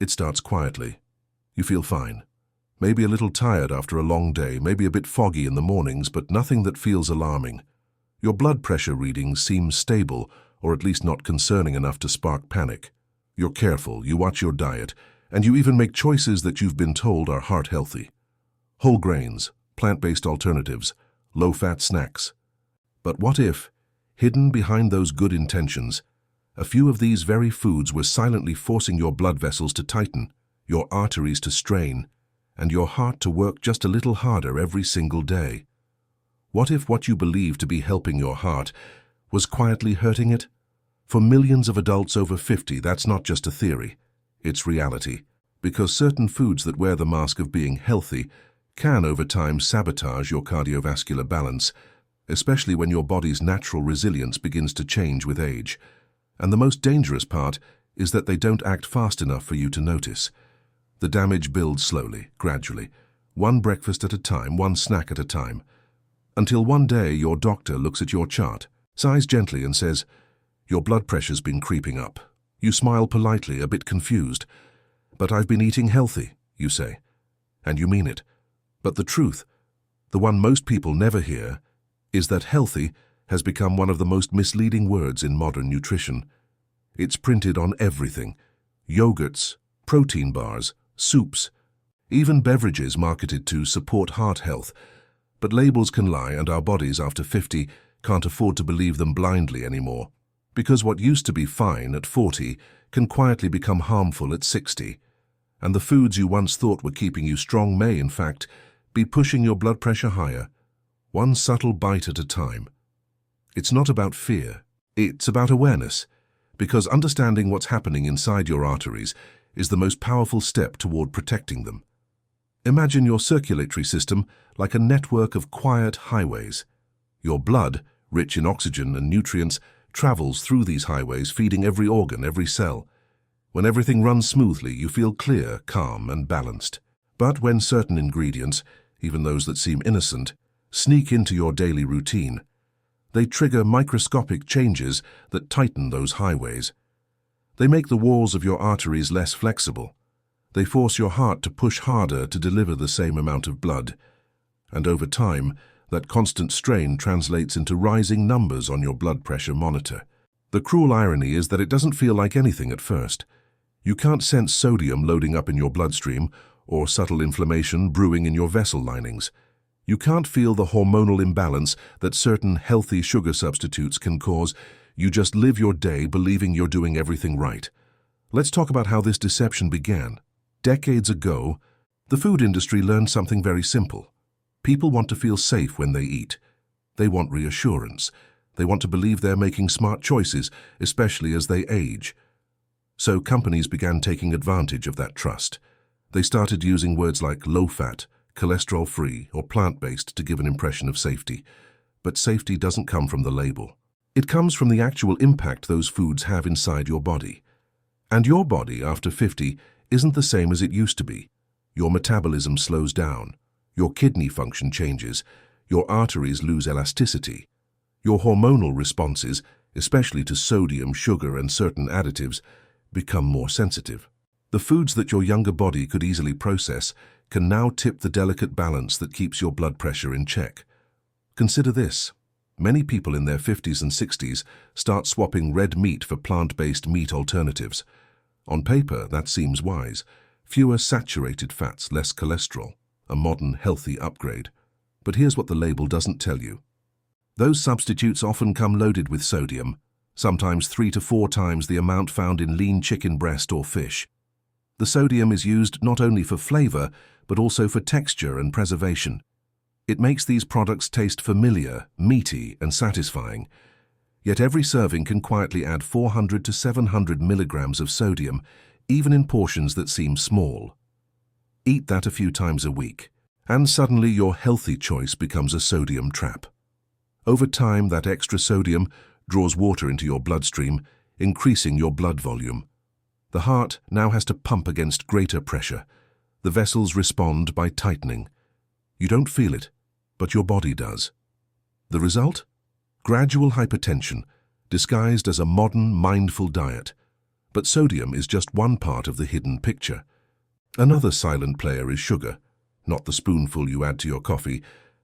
It starts quietly. You feel fine. Maybe a little tired after a long day, maybe a bit foggy in the mornings, but nothing that feels alarming. Your blood pressure readings seem stable, or at least not concerning enough to spark panic. You're careful, you watch your diet, and you even make choices that you've been told are heart healthy. Whole grains, plant-based alternatives, low-fat snacks. But what if, hidden behind those good intentions, a few of these very foods were silently forcing your blood vessels to tighten, your arteries to strain, and your heart to work just a little harder every single day? What if what you believe to be helping your heart was quietly hurting it? For millions of adults over 50, that's not just a theory, it's reality. Because certain foods that wear the mask of being healthy can over time sabotage your cardiovascular balance, especially when your body's natural resilience begins to change with age. And the most dangerous part is that they don't act fast enough for you to notice. The damage builds slowly, gradually, one breakfast at a time, one snack at a time, until one day your doctor looks at your chart, sighs gently and says, "Your blood pressure's been creeping up." You smile politely, a bit confused. "But I've been eating healthy," you say. And you mean it. But the truth, the one most people never hear, is that healthy has become one of the most misleading words in modern nutrition. It's printed on everything: yogurts, protein bars, soups, even beverages marketed to support heart health. But labels can lie, and our bodies after 50 can't afford to believe them blindly anymore. Because what used to be fine at 40 can quietly become harmful at 60. And the foods you once thought were keeping you strong may, in fact, be pushing your blood pressure higher, one subtle bite at a time. It's not about fear, it's about awareness, because understanding what's happening inside your arteries is the most powerful step toward protecting them. Imagine your circulatory system like a network of quiet highways. Your blood, rich in oxygen and nutrients, travels through these highways, feeding every organ, every cell. When everything runs smoothly, you feel clear, calm, and balanced. But when certain ingredients, even those that seem innocent, sneak into your daily routine, they trigger microscopic changes that tighten those highways. They make the walls of your arteries less flexible. They force your heart to push harder to deliver the same amount of blood. And over time, that constant strain translates into rising numbers on your blood pressure monitor. The cruel irony is that it doesn't feel like anything at first. You can't sense sodium loading up in your bloodstream or subtle inflammation brewing in your vessel linings. You can't feel the hormonal imbalance that certain healthy sugar substitutes can cause. You just live your day believing you're doing everything right. Let's talk about how this deception began. Decades ago, the food industry learned something very simple. People want to feel safe when they eat. They want reassurance. They want to believe they're making smart choices, especially as they age. So companies began taking advantage of that trust. They started using words like low-fat, cholesterol-free, or plant-based to give an impression of safety. But safety doesn't come from the label. It comes from the actual impact those foods have inside your body. And your body, after 50, isn't the same as it used to be. Your metabolism slows down. Your kidney function changes. Your arteries lose elasticity. Your hormonal responses, especially to sodium, sugar, and certain additives, become more sensitive. The foods that your younger body could easily process can now tip the delicate balance that keeps your blood pressure in check. Consider this. Many people in their 50s and 60s start swapping red meat for plant-based meat alternatives. On paper, that seems wise. Fewer saturated fats, less cholesterol. A modern, healthy upgrade. But here's what the label doesn't tell you. Those substitutes often come loaded with sodium, sometimes 3 to 4 times the amount found in lean chicken breast or fish. The sodium is used not only for flavor, but also for texture and preservation. It makes these products taste familiar, meaty, and satisfying. Yet every serving can quietly add 400 to 700 milligrams of sodium, even in portions that seem small. Eat that a few times a week, and suddenly your healthy choice becomes a sodium trap. Over time, that extra sodium draws water into your bloodstream, increasing your blood volume. The heart now has to pump against greater pressure. The vessels respond by tightening. You don't feel it, but your body does. The result? Gradual hypertension, disguised as a modern, mindful diet. But sodium is just one part of the hidden picture. Another silent player is sugar, not the spoonful you add to your coffee,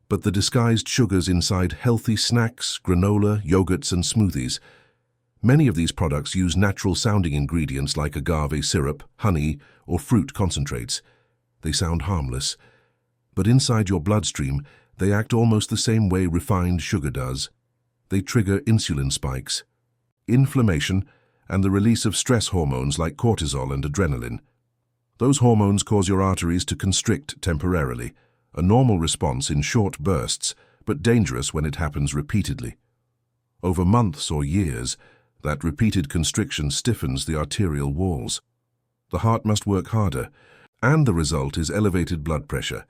but the disguised sugars inside healthy snacks, granola, yogurts, and smoothies. Many of these products use natural-sounding ingredients like agave syrup, honey, or fruit concentrates. They sound harmless, but inside your bloodstream, they act almost the same way refined sugar does. They trigger insulin spikes, inflammation, and the release of stress hormones like cortisol and adrenaline. Those hormones cause your arteries to constrict temporarily, a normal response in short bursts, but dangerous when it happens repeatedly. Over months or years, that repeated constriction stiffens the arterial walls. The heart must work harder, and the result is elevated blood pressure,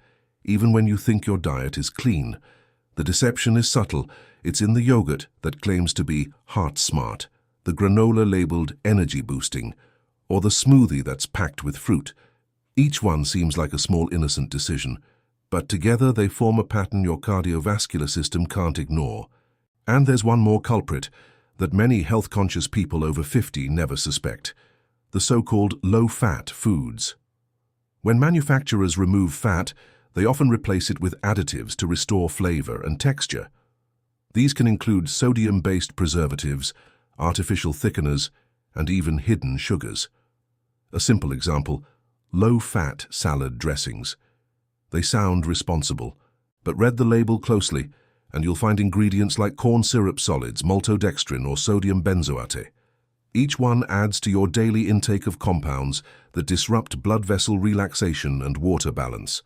even when you think your diet is clean. The deception is subtle. It's in the yogurt that claims to be heart smart, the granola labeled energy boosting, or the smoothie that's packed with fruit. Each one seems like a small innocent decision, but together they form a pattern your cardiovascular system can't ignore. And there's one more culprit that many health-conscious people over 50 never suspect: the so-called low-fat foods. When manufacturers remove fat, they often replace it with additives to restore flavor and texture. These can include sodium-based preservatives, artificial thickeners, and even hidden sugars. A simple example: low-fat salad dressings. They sound responsible, but read the label closely, and you'll find ingredients like corn syrup solids, maltodextrin, or sodium benzoate. Each one adds to your daily intake of compounds that disrupt blood vessel relaxation and water balance.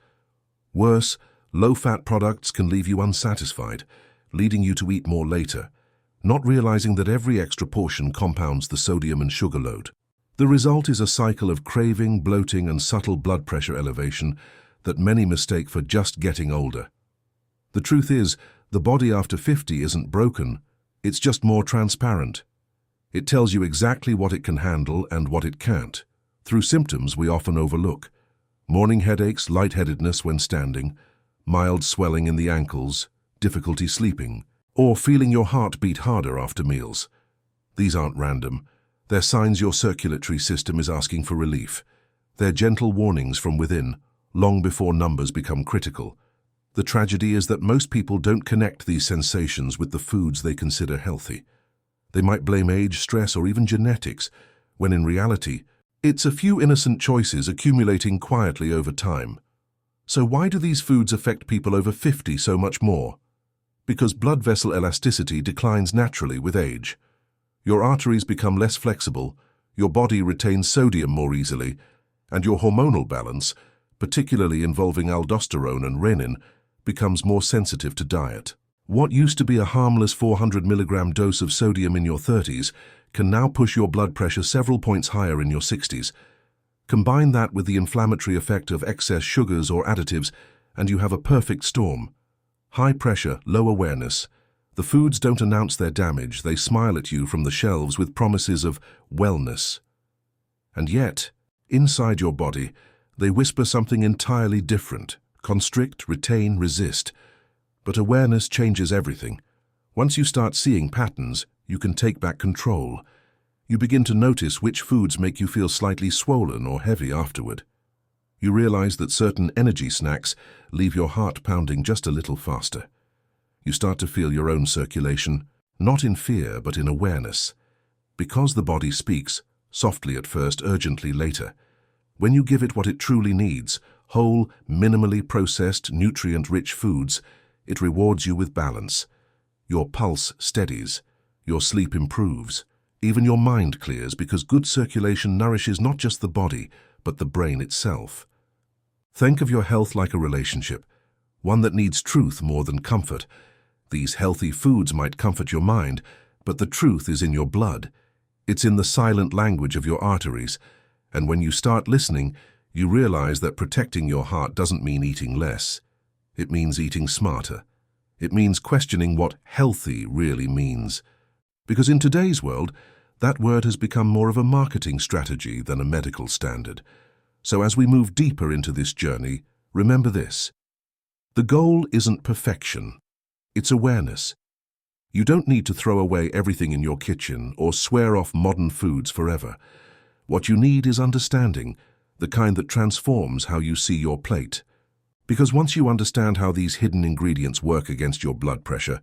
Worse, low-fat products can leave you unsatisfied, leading you to eat more later, not realizing that every extra portion compounds the sodium and sugar load. The result is a cycle of craving, bloating, and subtle blood pressure elevation that many mistake for just getting older. The truth is, the body after 50 isn't broken, it's just more transparent. It tells you exactly what it can handle and what it can't, through symptoms we often overlook: morning headaches, lightheadedness when standing, mild swelling in the ankles, difficulty sleeping, or feeling your heart beat harder after meals. These aren't random. They're signs your circulatory system is asking for relief. They're gentle warnings from within, long before numbers become critical. The tragedy is that most people don't connect these sensations with the foods they consider healthy. They might blame age, stress, or even genetics, when in reality, it's a few innocent choices accumulating quietly over time. So why do these foods affect people over 50 so much more? Because blood vessel elasticity declines naturally with age. Your arteries become less flexible, your body retains sodium more easily, and your hormonal balance, particularly involving aldosterone and renin, becomes more sensitive to diet. What used to be a harmless 400 milligram dose of sodium in your 30s can now push your blood pressure several points higher in your 60s. Combine that with the inflammatory effect of excess sugars or additives, and you have a perfect storm. High pressure, low awareness. The foods don't announce their damage, they smile at you from the shelves with promises of wellness. And yet, inside your body, they whisper something entirely different: constrict, retain, resist. But awareness changes everything. Once you start seeing patterns, you can take back control. You begin to notice which foods make you feel slightly swollen or heavy afterward. You realize that certain energy snacks leave your heart pounding just a little faster. You start to feel your own circulation, not in fear but in awareness. Because the body speaks, softly at first, urgently later. When you give it what it truly needs, whole, minimally processed, nutrient-rich foods, it rewards you with balance. Your pulse steadies, your sleep improves, even your mind clears, because good circulation nourishes not just the body, but the brain itself. Think of your health like a relationship, one that needs truth more than comfort. These healthy foods might comfort your mind, but the truth is in your blood. It's in the silent language of your arteries, and when you start listening, you realize that protecting your heart doesn't mean eating less. It means eating smarter. It means questioning what healthy really means. Because in today's world, that word has become more of a marketing strategy than a medical standard. So as we move deeper into this journey, remember this: the goal isn't perfection, it's awareness. You don't need to throw away everything in your kitchen or swear off modern foods forever. What you need is understanding, the kind that transforms how you see your plate. Because once you understand how these hidden ingredients work against your blood pressure,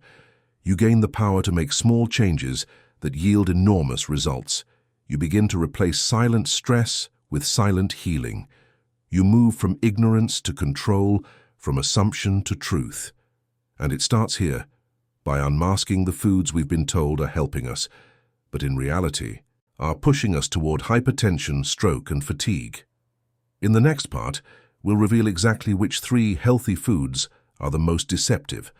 you gain the power to make small changes that yield enormous results. You begin to replace silent stress with silent healing. You move from ignorance to control, from assumption to truth. And it starts here, by unmasking the foods we've been told are helping us, but in reality are pushing us toward hypertension, stroke, and fatigue. In the next part, we'll reveal exactly which 3 healthy foods are the most deceptive,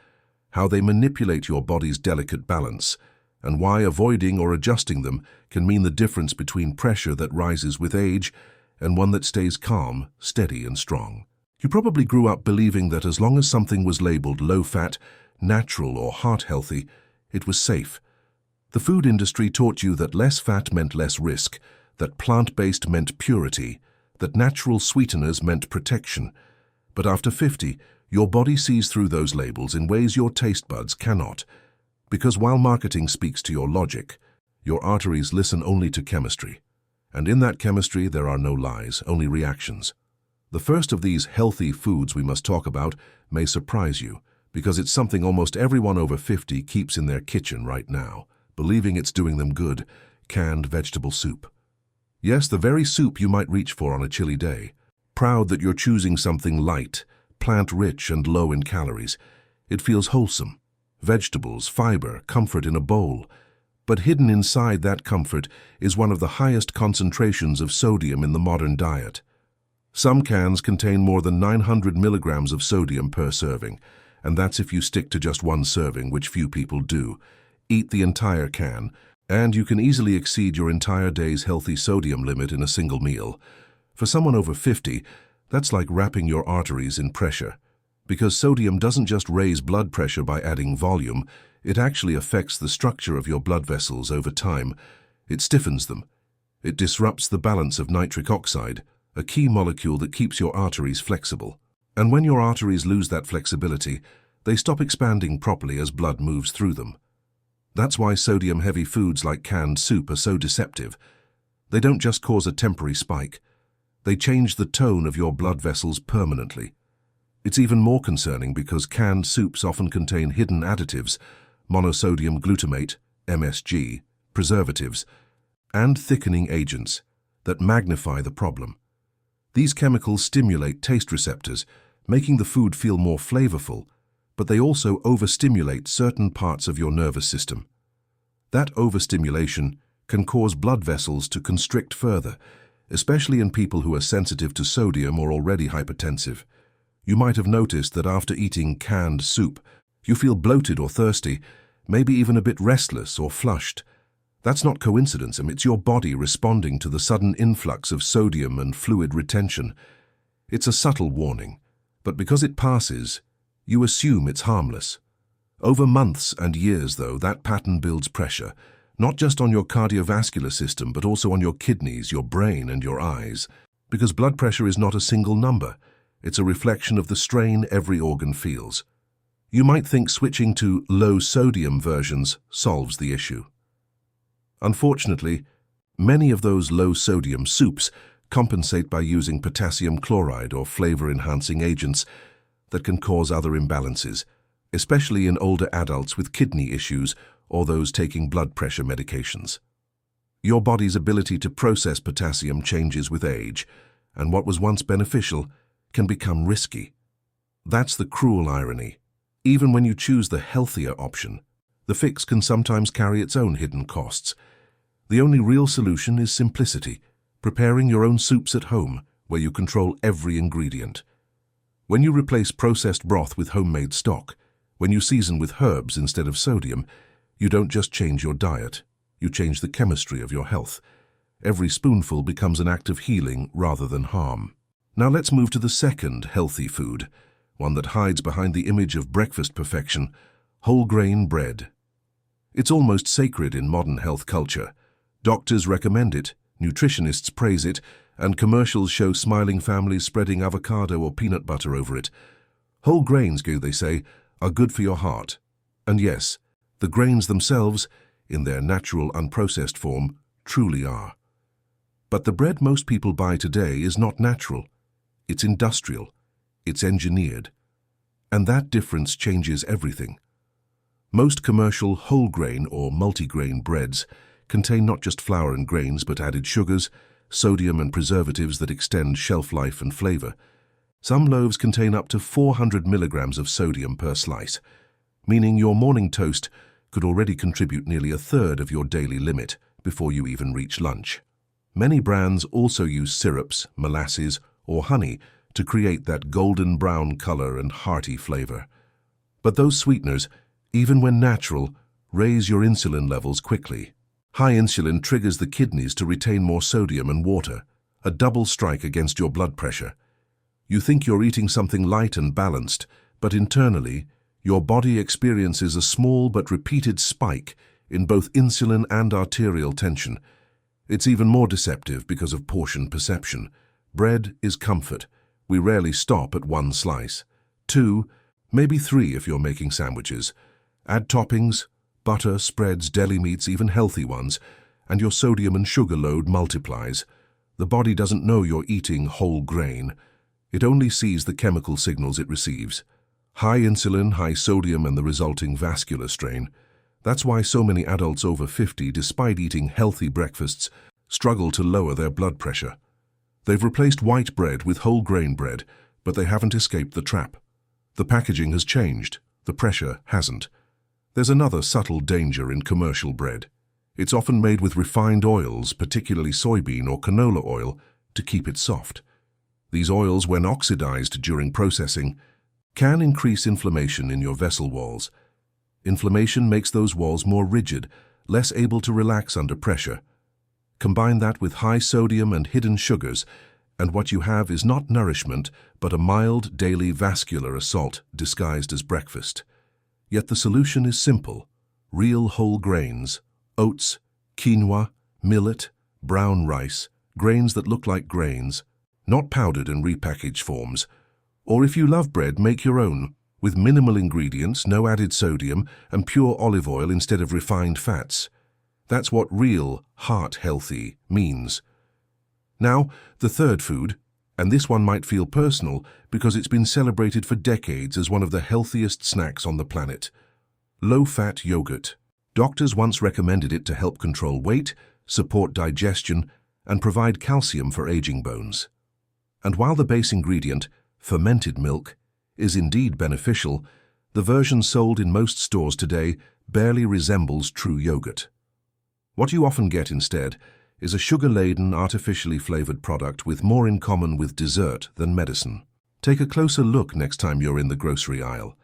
how they manipulate your body's delicate balance, and why avoiding or adjusting them can mean the difference between pressure that rises with age and one that stays calm, steady, and strong. You probably grew up believing that as long as something was labeled low-fat, natural, or heart-healthy, it was safe. The food industry taught you that less fat meant less risk, that plant-based meant purity, that natural sweeteners meant protection. But after 50, your body sees through those labels in ways your taste buds cannot. Because while marketing speaks to your logic, your arteries listen only to chemistry. And in that chemistry, there are no lies, only reactions. The first of these healthy foods we must talk about may surprise you, because it's something almost everyone over 50 keeps in their kitchen right now, believing it's doing them good: canned vegetable soup. Yes, the very soup you might reach for on a chilly day. Proud that you're choosing something light, plant-rich, and low in calories. It feels wholesome. Vegetables, fiber, comfort in a bowl. But hidden inside that comfort is one of the highest concentrations of sodium in the modern diet. Some cans contain more than 900 milligrams of sodium per serving, and that's if you stick to just one serving, which few people do. Eat the entire can, and you can easily exceed your entire day's healthy sodium limit in a single meal. For someone over 50, that's like wrapping your arteries in pressure. Because sodium doesn't just raise blood pressure by adding volume, it actually affects the structure of your blood vessels over time. It stiffens them. It disrupts the balance of nitric oxide, a key molecule that keeps your arteries flexible. And when your arteries lose that flexibility, they stop expanding properly as blood moves through them. That's why sodium-heavy foods like canned soup are so deceptive. They don't just cause a temporary spike. They change the tone of your blood vessels permanently. It's even more concerning because canned soups often contain hidden additives, monosodium glutamate, MSG, preservatives, and thickening agents that magnify the problem. These chemicals stimulate taste receptors, making the food feel more flavorful, but they also overstimulate certain parts of your nervous system. That overstimulation can cause blood vessels to constrict further, especially in people who are sensitive to sodium or already hypertensive. You might have noticed that after eating canned soup, you feel bloated or thirsty, maybe even a bit restless or flushed. That's not coincidence, it's your body responding to the sudden influx of sodium and fluid retention. It's a subtle warning, but because it passes, you assume it's harmless. Over months and years, though, that pattern builds pressure, not just on your cardiovascular system, but also on your kidneys, your brain, and your eyes. Because blood pressure is not a single number. It's a reflection of the strain every organ feels. You might think switching to low-sodium versions solves the issue. Unfortunately, many of those low-sodium soups compensate by using potassium chloride or flavor-enhancing agents that can cause other imbalances, especially in older adults with kidney issues or those taking blood pressure medications. Your body's ability to process potassium changes with age, and what was once beneficial can become risky. That's the cruel irony. Even when you choose the healthier option, the fix can sometimes carry its own hidden costs. The only real solution is simplicity, preparing your own soups at home, where you control every ingredient. When you replace processed broth with homemade stock, when you season with herbs instead of sodium, you don't just change your diet, you change the chemistry of your health. Every spoonful becomes an act of healing rather than harm. Now let's move to the second healthy food, one that hides behind the image of breakfast perfection: whole grain bread. It's almost sacred in modern health culture. Doctors recommend it, nutritionists praise it, and commercials show smiling families spreading avocado or peanut butter over it. Whole grains, they say, are good for your heart. And yes, the grains themselves, in their natural unprocessed form, truly are. But the bread most people buy today is not natural. It's industrial. It's engineered. And that difference changes everything. Most commercial whole grain or multigrain breads contain not just flour and grains but added sugars, sodium and preservatives that extend shelf life and flavor. Some loaves contain up to 400 milligrams of sodium per slice, meaning your morning toast could already contribute nearly a third of your daily limit before you even reach lunch. Many brands also use syrups, molasses, or honey to create that golden brown color and hearty flavor. But those sweeteners, even when natural, raise your insulin levels quickly. High insulin triggers the kidneys to retain more sodium and water, a double strike against your blood pressure. You think you're eating something light and balanced, but internally, your body experiences a small but repeated spike in both insulin and arterial tension. It's even more deceptive because of portion perception. Bread is comfort. We rarely stop at one slice. 2, maybe 3 if you're making sandwiches. Add toppings, butter, spreads, deli meats, even healthy ones, and your sodium and sugar load multiplies. The body doesn't know you're eating whole grain. It only sees the chemical signals it receives. High insulin, high sodium, and the resulting vascular strain. That's why so many adults over 50, despite eating healthy breakfasts, struggle to lower their blood pressure. They've replaced white bread with whole grain bread, but they haven't escaped the trap. The packaging has changed. The pressure hasn't. There's another subtle danger in commercial bread. It's often made with refined oils, particularly soybean or canola oil, to keep it soft. These oils, when oxidized during processing, can increase inflammation in your vessel walls. Inflammation makes those walls more rigid, less able to relax under pressure. Combine that with high sodium and hidden sugars, and what you have is not nourishment, but a mild daily vascular assault disguised as breakfast. Yet the solution is simple: real whole grains, oats, quinoa, millet, brown rice, grains that look like grains, not powdered and repackaged forms. Or if you love bread, make your own, with minimal ingredients, no added sodium, and pure olive oil instead of refined fats. That's what real, heart-healthy means. Now, the third food, and this one might feel personal because it's been celebrated for decades as one of the healthiest snacks on the planet. Low-fat yogurt. Doctors once recommended it to help control weight, support digestion, and provide calcium for aging bones. And while the base ingredient, fermented milk, is indeed beneficial, the version sold in most stores today barely resembles true yogurt. What you often get instead is a sugar-laden, artificially flavored product with more in common with dessert than medicine. Take a closer look next time you're in the grocery aisle.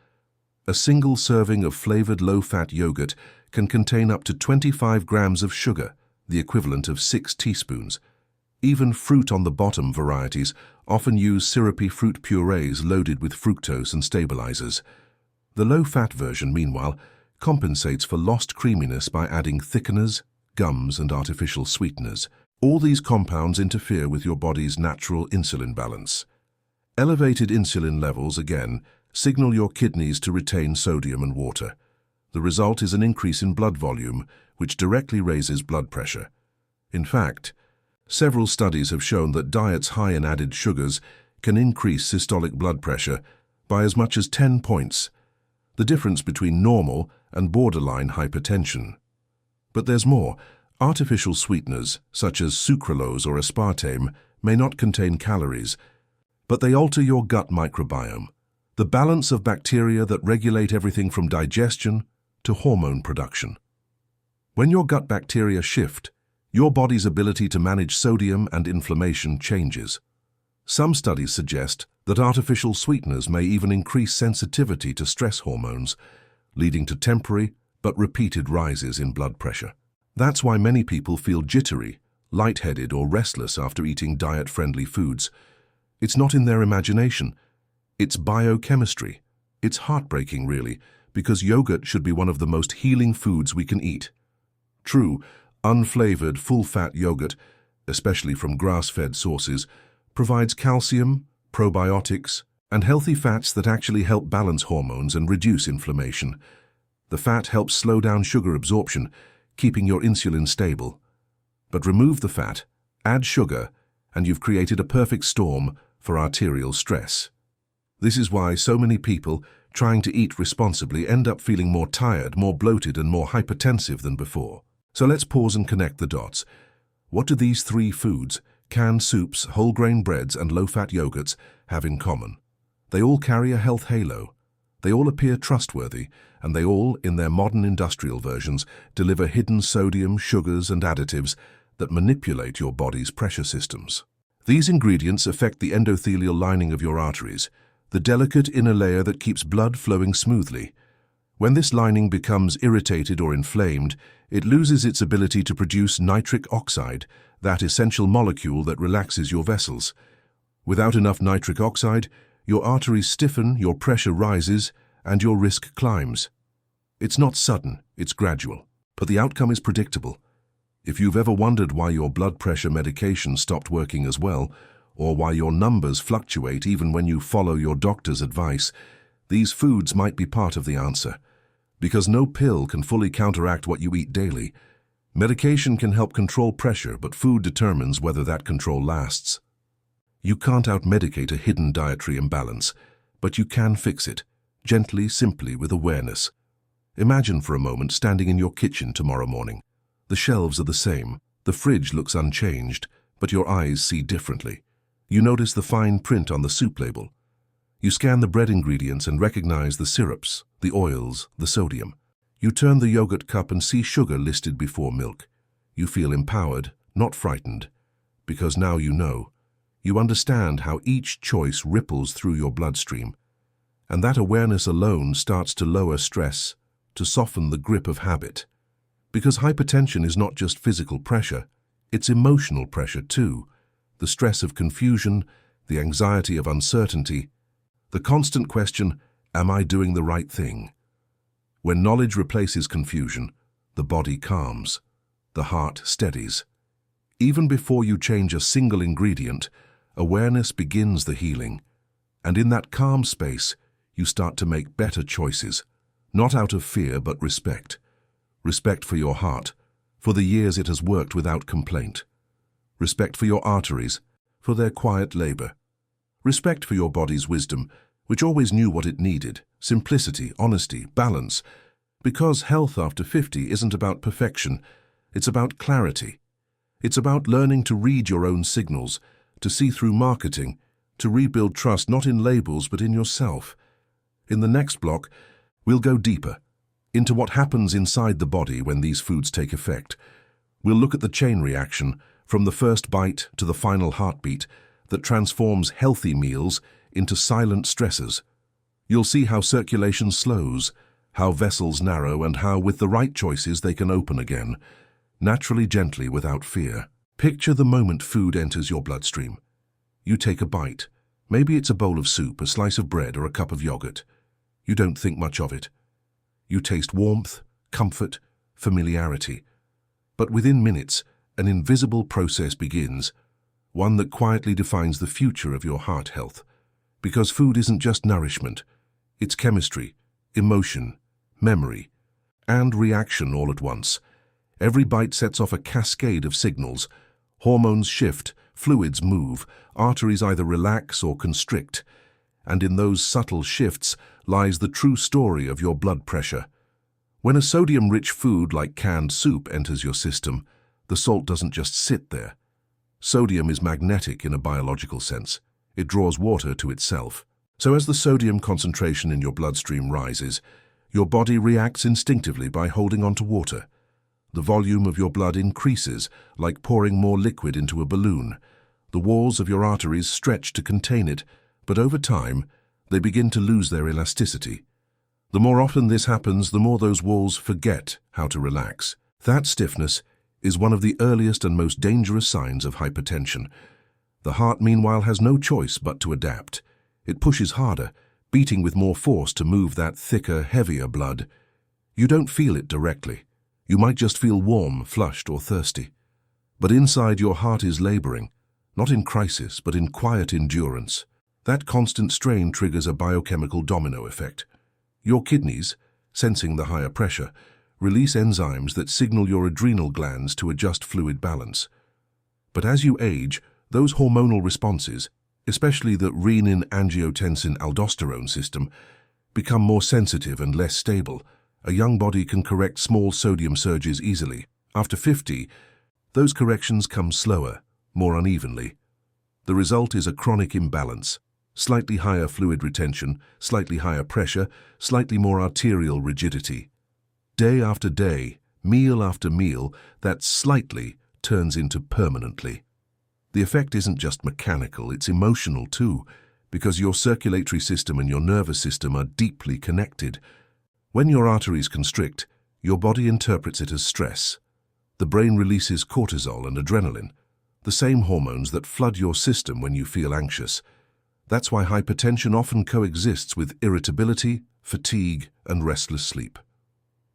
A single serving of flavored low-fat yogurt can contain up to 25 grams of sugar, the equivalent of 6 teaspoons. Even fruit-on-the-bottom varieties often use syrupy fruit purees loaded with fructose and stabilizers. The low-fat version, meanwhile, compensates for lost creaminess by adding thickeners, gums, and artificial sweeteners. All these compounds interfere with your body's natural insulin balance. Elevated insulin levels, again, signal your kidneys to retain sodium and water. The result is an increase in blood volume, which directly raises blood pressure. In fact, several studies have shown that diets high in added sugars can increase systolic blood pressure by as much as 10 points, the difference between normal and borderline hypertension. But there's more. Artificial sweeteners, such as sucralose or aspartame, may not contain calories, but they alter your gut microbiome, the balance of bacteria that regulate everything from digestion to hormone production. When your gut bacteria shift, your body's ability to manage sodium and inflammation changes. Some studies suggest that artificial sweeteners may even increase sensitivity to stress hormones, leading to temporary but repeated rises in blood pressure. That's why many people feel jittery, lightheaded, or restless after eating diet-friendly foods. It's not in their imagination. It's biochemistry. It's heartbreaking, really, because yogurt should be one of the most healing foods we can eat. True, unflavored, full-fat yogurt, especially from grass-fed sources, provides calcium, probiotics, and healthy fats that actually help balance hormones and reduce inflammation. The fat helps slow down sugar absorption, keeping your insulin stable. But remove the fat, Add sugar, and you've created a perfect storm for arterial stress. This is why so many people trying to eat responsibly end up feeling more tired, more bloated, and more hypertensive than before. So let's pause and connect the dots. What do these three foods, canned soups, whole grain breads, and low-fat yogurts, have in common? They all carry a health halo. They all appear trustworthy, and they all, in their modern industrial versions, deliver hidden sodium, sugars, and additives that manipulate your body's pressure systems. These ingredients affect the endothelial lining of your arteries, the delicate inner layer that keeps blood flowing smoothly. When this lining becomes irritated or inflamed, it loses its ability to produce nitric oxide, that essential molecule that relaxes your vessels. Without enough nitric oxide, your arteries stiffen, your pressure rises, and your risk climbs. It's not sudden, it's gradual, but the outcome is predictable. If you've ever wondered why your blood pressure medication stopped working as well, or why your numbers fluctuate even when you follow your doctor's advice, these foods might be part of the answer. Because no pill can fully counteract what you eat daily. Medication can help control pressure, but food determines whether that control lasts. You can't out-medicate a hidden dietary imbalance, but you can fix it, gently, simply, with awareness. Imagine for a moment standing in your kitchen tomorrow morning. The shelves are the same, the fridge looks unchanged, but your eyes see differently. You notice the fine print on the soup label. You scan the bread ingredients and recognize the syrups, the oils, the sodium. You turn the yogurt cup and see sugar listed before milk. You feel empowered, not frightened, because now you know. You understand how each choice ripples through your bloodstream, and that awareness alone starts to lower stress, to soften the grip of habit. Because hypertension is not just physical pressure, it's emotional pressure too. The stress of confusion, the anxiety of uncertainty, the constant question, am I doing the right thing? When knowledge replaces confusion, the body calms, the heart steadies. Even before you change a single ingredient, awareness begins the healing. And in that calm space, you start to make better choices, not out of fear but respect. Respect for your heart, for the years it has worked without complaint. Respect for your arteries, for their quiet labor. Respect for your body's wisdom, which always knew what it needed, simplicity, honesty, balance. Because health after 50 isn't about perfection, it's about clarity. It's about learning to read your own signals, to see through marketing, to rebuild trust not in labels but in yourself. In the next block, we'll go deeper into what happens inside the body when these foods take effect. We'll look at the chain reaction, from the first bite to the final heartbeat, that transforms healthy meals into silent stressors. You'll see how circulation slows, how vessels narrow, and how, with the right choices, they can open again, naturally, gently, without fear. Picture the moment food enters your bloodstream. You take a bite. Maybe it's a bowl of soup, a slice of bread, or a cup of yogurt. You don't think much of it. You taste warmth, comfort, familiarity. But within minutes, an invisible process begins, one that quietly defines the future of your heart health. Because food isn't just nourishment, it's chemistry, emotion, memory, and reaction all at once. Every bite sets off a cascade of signals. Hormones shift, fluids move, arteries either relax or constrict. And in those subtle shifts lies the true story of your blood pressure. When a sodium-rich food like canned soup enters your system, the salt doesn't just sit there. Sodium is magnetic in a biological sense. It draws water to itself. So as the sodium concentration in your bloodstream rises, your body reacts instinctively by holding on to water. The volume of your blood increases, like pouring more liquid into a balloon. The walls of your arteries stretch to contain it, but over time, they begin to lose their elasticity. The more often this happens, the more those walls forget how to relax. That stiffness is one of the earliest and most dangerous signs of hypertension. The heart, meanwhile, has no choice but to adapt. It pushes harder, beating with more force to move that thicker, heavier blood. You don't feel it directly. You might just feel warm, flushed, or thirsty. But inside, your heart is laboring, not in crisis, but in quiet endurance. That constant strain triggers a biochemical domino effect. Your kidneys, sensing the higher pressure, release enzymes that signal your adrenal glands to adjust fluid balance. But as you age, those hormonal responses, especially the renin-angiotensin-aldosterone system, become more sensitive and less stable. A young body can correct small sodium surges easily. After 50, those corrections come slower, more unevenly. The result is a chronic imbalance. Slightly higher fluid retention, slightly higher pressure, slightly more arterial rigidity. Day after day, meal after meal, that slightly turns into permanently. The effect isn't just mechanical, it's emotional too, because your circulatory system and your nervous system are deeply connected. When your arteries constrict, your body interprets it as stress. The brain releases cortisol and adrenaline, the same hormones that flood your system when you feel anxious. That's why hypertension often coexists with irritability, fatigue, and restless sleep.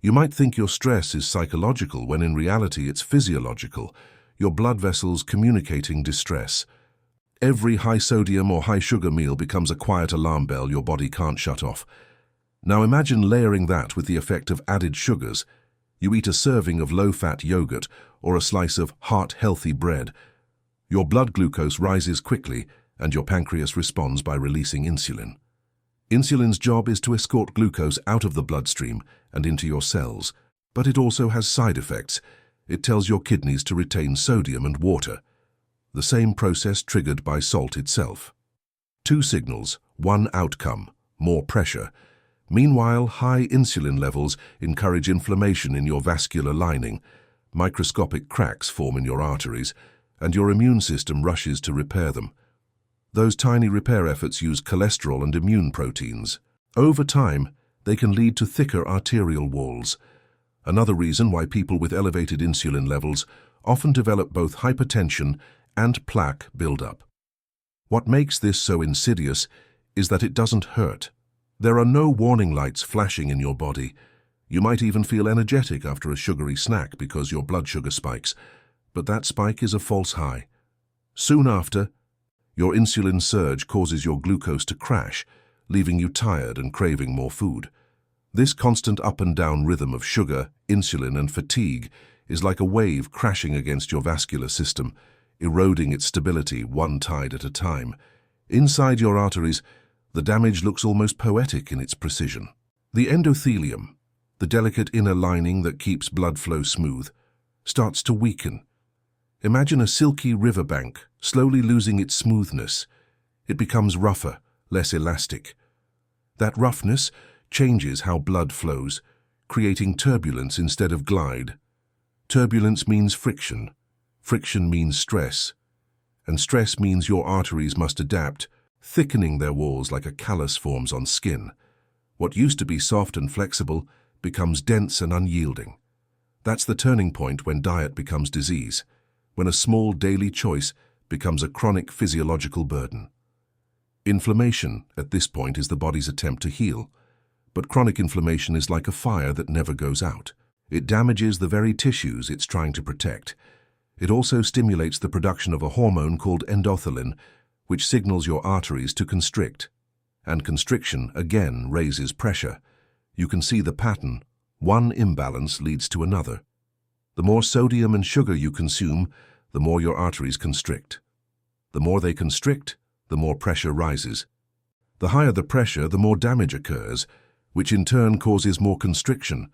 You might think your stress is psychological when in reality it's physiological, your blood vessels communicating distress. Every high sodium or high sugar meal becomes a quiet alarm bell your body can't shut off. Now imagine layering that with the effect of added sugars. You eat a serving of low-fat yogurt or a slice of heart-healthy bread. Your blood glucose rises quickly, and your pancreas responds by releasing insulin. Insulin's job is to escort glucose out of the bloodstream and into your cells, but it also has side effects. It tells your kidneys to retain sodium and water, the same process triggered by salt itself. Two signals, one outcome, more pressure. Meanwhile, high insulin levels encourage inflammation in your vascular lining. Microscopic cracks form in your arteries, and your immune system rushes to repair them. Those tiny repair efforts use cholesterol and immune proteins. Over time, they can lead to thicker arterial walls. Another reason why people with elevated insulin levels often develop both hypertension and plaque buildup. What makes this so insidious is that it doesn't hurt. There are no warning lights flashing in your body. You might even feel energetic after a sugary snack because your blood sugar spikes, but that spike is a false high. Soon after, your insulin surge causes your glucose to crash, leaving you tired and craving more food. This constant up and down rhythm of sugar, insulin, and fatigue is like a wave crashing against your vascular system, eroding its stability one tide at a time. Inside your arteries, the damage looks almost poetic in its precision. The endothelium, the delicate inner lining that keeps blood flow smooth, starts to weaken. Imagine a silky riverbank slowly losing its smoothness. It becomes rougher, less elastic. That roughness changes how blood flows, creating turbulence instead of glide. Turbulence means friction. Friction means stress. And stress means your arteries must adapt, thickening their walls like a callus forms on skin. What used to be soft and flexible becomes dense and unyielding. That's the turning point when diet becomes disease, when a small daily choice becomes a chronic physiological burden. Inflammation, at this point, is the body's attempt to heal. But chronic inflammation is like a fire that never goes out. It damages the very tissues it's trying to protect. It also stimulates the production of a hormone called endothelin, which signals your arteries to constrict. And constriction, again, raises pressure. You can see the pattern. One imbalance leads to another. The more sodium and sugar you consume, the more your arteries constrict. The more they constrict, the more pressure rises. The higher the pressure, the more damage occurs, which in turn causes more constriction.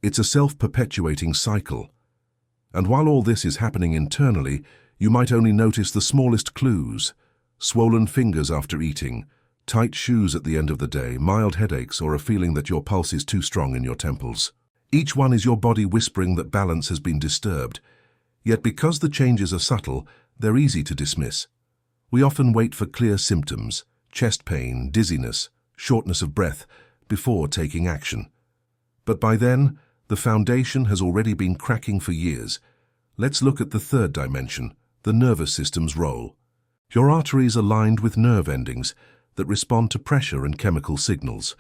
It's a self-perpetuating cycle. And while all this is happening internally, you might only notice the smallest clues: swollen fingers after eating, tight shoes at the end of the day, mild headaches, or a feeling that your pulse is too strong in your temples. Each one is your body whispering that balance has been disturbed. Yet because the changes are subtle, they're easy to dismiss. We often wait for clear symptoms, chest pain, dizziness, shortness of breath, before taking action. But by then, the foundation has already been cracking for years. Let's look at the third dimension, the nervous system's role. Your arteries are lined with nerve endings that respond to pressure and chemical signals.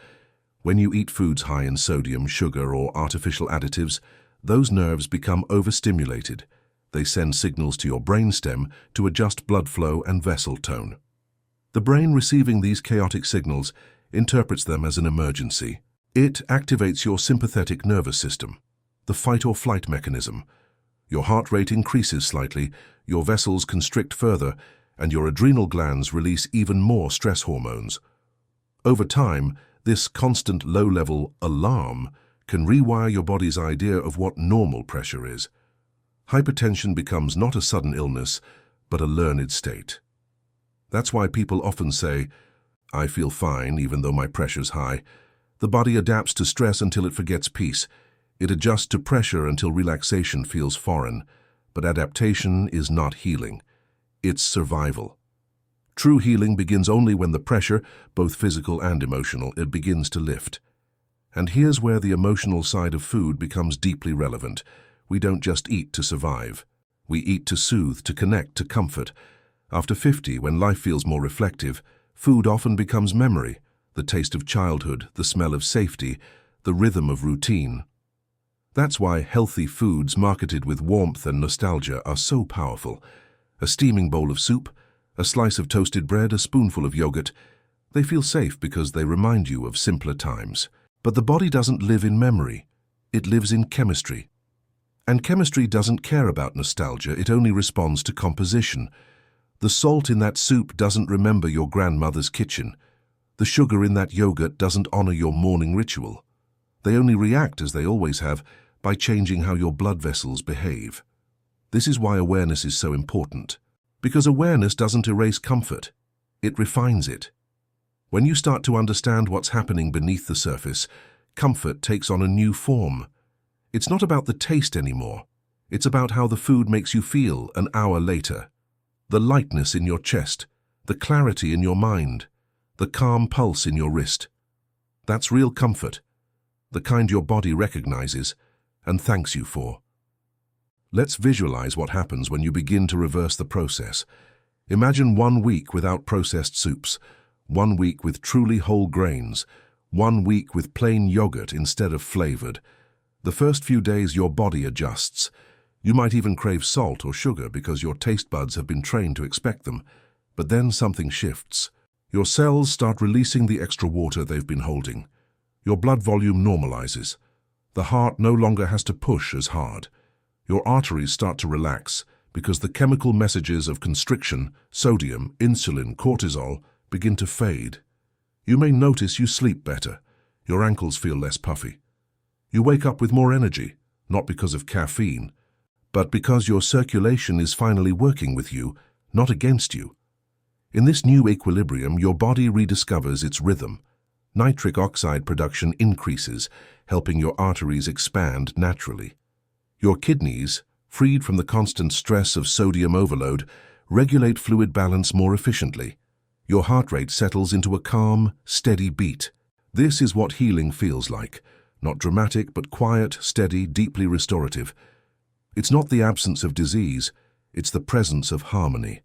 When you eat foods high in sodium, sugar, or artificial additives, those nerves become overstimulated. They send signals to your brainstem to adjust blood flow and vessel tone. The brain, receiving these chaotic signals, interprets them as an emergency. It activates your sympathetic nervous system, the fight-or-flight mechanism. Your heart rate increases slightly, your vessels constrict further, and your adrenal glands release even more stress hormones. Over time, this constant low-level alarm can rewire your body's idea of what normal pressure is. Hypertension becomes not a sudden illness, but a learned state. That's why people often say, "I feel fine even though my pressure's high." The body adapts to stress until it forgets peace. It adjusts to pressure until relaxation feels foreign. But adaptation is not healing. It's survival. True healing begins only when the pressure, both physical and emotional, it begins to lift. And here's where the emotional side of food becomes deeply relevant. We don't just eat to survive. We eat to soothe, to connect, to comfort. After 50, when life feels more reflective, food often becomes memory, the taste of childhood, the smell of safety, the rhythm of routine. That's why healthy foods marketed with warmth and nostalgia are so powerful. A steaming bowl of soup, a slice of toasted bread, a spoonful of yogurt. They feel safe because they remind you of simpler times. But the body doesn't live in memory. It lives in chemistry. And chemistry doesn't care about nostalgia, it only responds to composition. The salt in that soup doesn't remember your grandmother's kitchen. The sugar in that yogurt doesn't honor your morning ritual. They only react, as they always have, by changing how your blood vessels behave. This is why awareness is so important. Because awareness doesn't erase comfort, it refines it. When you start to understand what's happening beneath the surface, comfort takes on a new form. It's not about the taste anymore. It's about how the food makes you feel an hour later. The lightness in your chest, the clarity in your mind, the calm pulse in your wrist. That's real comfort, the kind your body recognizes and thanks you for. Let's visualize what happens when you begin to reverse the process. Imagine 1 week without processed soups, 1 week with truly whole grains, 1 week with plain yogurt instead of flavored. The first few days your body adjusts. You might even crave salt or sugar because your taste buds have been trained to expect them. But then something shifts. Your cells start releasing the extra water they've been holding. Your blood volume normalizes. The heart no longer has to push as hard. Your arteries start to relax because the chemical messages of constriction, sodium, insulin, cortisol begin to fade. You may notice you sleep better. Your ankles feel less puffy. You wake up with more energy, not because of caffeine, but because your circulation is finally working with you, not against you. In this new equilibrium, your body rediscovers its rhythm. Nitric oxide production increases, helping your arteries expand naturally. Your kidneys, freed from the constant stress of sodium overload, regulate fluid balance more efficiently. Your heart rate settles into a calm, steady beat. This is what healing feels like. Not dramatic, but quiet, steady, deeply restorative. It's not the absence of disease, it's the presence of harmony.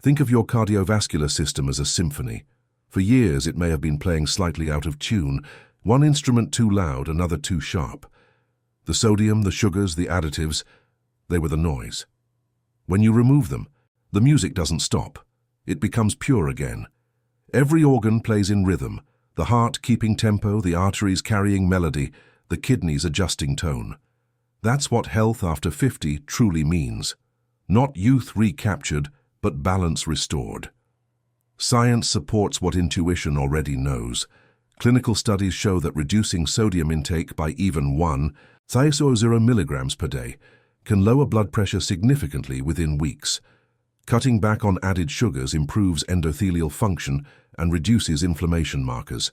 Think of your cardiovascular system as a symphony. For years it may have been playing slightly out of tune, one instrument too loud, another too sharp. The sodium, the sugars, the additives, they were the noise. When you remove them, the music doesn't stop. It becomes pure again. Every organ plays in rhythm, the heart keeping tempo, the arteries carrying melody, the kidneys adjusting tone. That's what health after 50 truly means. Not youth recaptured, but balance restored. Science supports what intuition already knows. Clinical studies show that reducing sodium intake by even 1.0 milligrams per day can lower blood pressure significantly within weeks. Cutting back on added sugars improves endothelial function and reduces inflammation markers.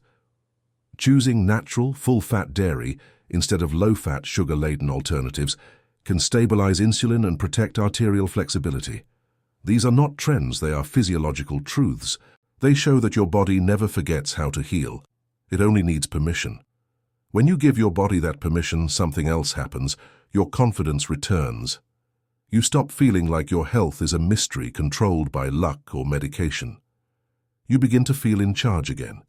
Choosing natural, full-fat dairy instead of low-fat, sugar-laden alternatives can stabilize insulin and protect arterial flexibility. These are not trends, they are physiological truths. They show that your body never forgets how to heal. It only needs permission. When you give your body that permission, something else happens. Your confidence returns. You stop feeling like your health is a mystery controlled by luck or medication. You begin to feel in charge again.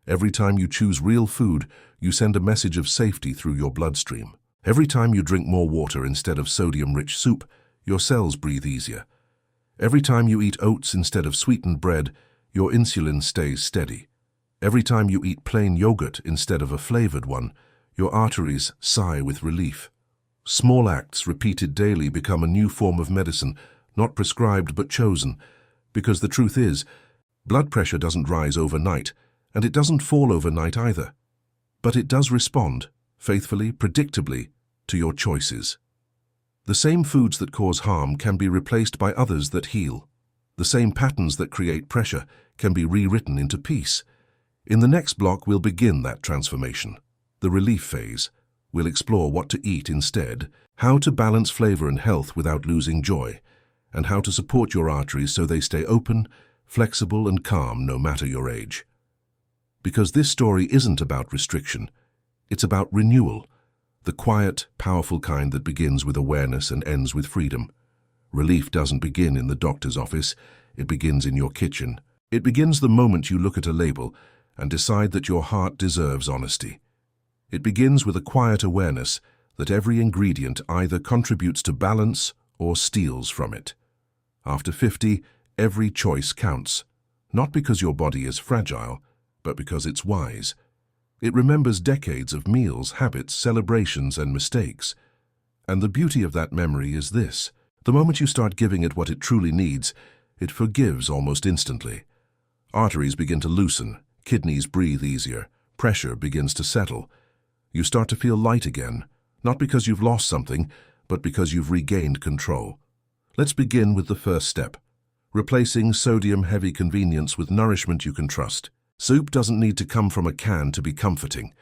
Every time you choose real food, you send a message of safety through your bloodstream. Every time you drink more water instead of sodium-rich soup, your cells breathe easier. Every time you eat oats instead of sweetened bread, your insulin stays steady. Every time you eat plain yogurt instead of a flavored one, your arteries sigh with relief. Small acts repeated daily become a new form of medicine, not prescribed but chosen. Because the truth is, blood pressure doesn't rise overnight, and it doesn't fall overnight either. But it does respond, faithfully, predictably, to your choices. The same foods that cause harm can be replaced by others that heal. The same patterns that create pressure can be rewritten into peace. In the next block, we'll begin that transformation, the relief phase. We'll explore what to eat instead, how to balance flavor and health without losing joy, and how to support your arteries so they stay open, flexible, and calm no matter your age. Because this story isn't about restriction, it's about renewal, the quiet, powerful kind that begins with awareness and ends with freedom. Relief doesn't begin in the doctor's office, it begins in your kitchen. It begins the moment you look at a label and decide that your heart deserves honesty. It begins with a quiet awareness that every ingredient either contributes to balance or steals from it. After 50, every choice counts, not because your body is fragile, but because it's wise. It remembers decades of meals, habits, celebrations, and mistakes. And the beauty of that memory is this: the moment you start giving it what it truly needs, it forgives almost instantly. Arteries begin to loosen, kidneys breathe easier, pressure begins to settle. You start to feel light again, not because you've lost something, but because you've regained control. Let's begin with the first step: replacing sodium-heavy convenience with nourishment you can trust. Soup doesn't need to come from a can to be comforting.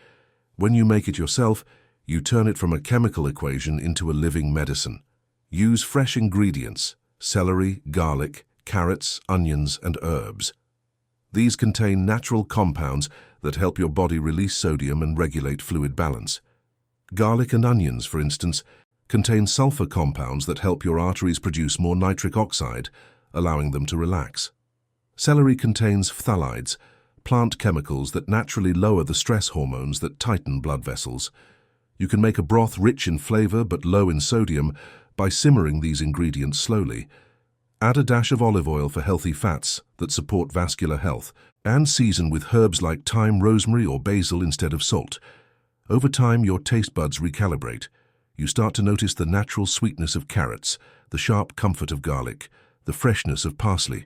When you make it yourself, you turn it from a chemical equation into a living medicine. Use fresh ingredients: celery, garlic, carrots, onions, and herbs. These contain natural compounds that help your body release sodium and regulate fluid balance. Garlic and onions, for instance, contain sulfur compounds that help your arteries produce more nitric oxide, allowing them to relax. Celery contains phthalides, plant chemicals that naturally lower the stress hormones that tighten blood vessels. You can make a broth rich in flavor but low in sodium by simmering these ingredients slowly. Add a dash of olive oil for healthy fats that support vascular health, and season with herbs like thyme, rosemary, or basil instead of salt. Over time, your taste buds recalibrate. You start to notice the natural sweetness of carrots, the sharp comfort of garlic, the freshness of parsley.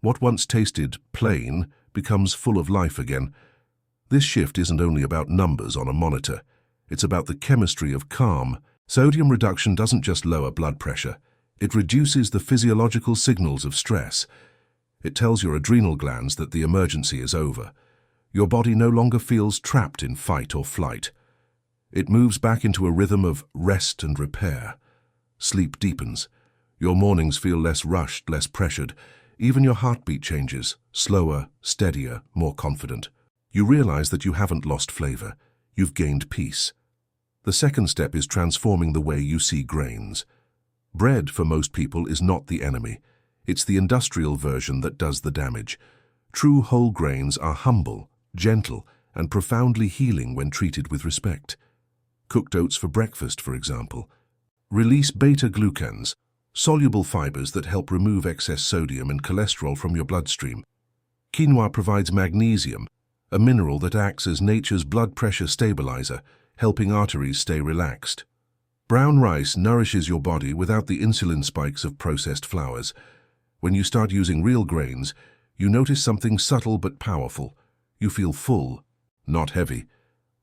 What once tasted plain becomes full of life again. This shift isn't only about numbers on a monitor. It's about the chemistry of calm. Sodium reduction doesn't just lower blood pressure. It reduces the physiological signals of stress. It tells your adrenal glands that the emergency is over. Your body no longer feels trapped in fight or flight. It moves back into a rhythm of rest and repair. Sleep deepens. Your mornings feel less rushed, less pressured. Even your heartbeat changes, slower, steadier, more confident. You realize that you haven't lost flavor. You've gained peace. The second step is transforming the way you see grains. Bread, for most people, is not the enemy. It's the industrial version that does the damage. True whole grains are humble, gentle, and profoundly healing when treated with respect. Cooked oats for breakfast, for example, release beta-glucans, soluble fibers that help remove excess sodium and cholesterol from your bloodstream. Quinoa provides magnesium, a mineral that acts as nature's blood pressure stabilizer, helping arteries stay relaxed. Brown rice nourishes your body without the insulin spikes of processed flours. When you start using real grains, you notice something subtle but powerful. You feel full, not heavy.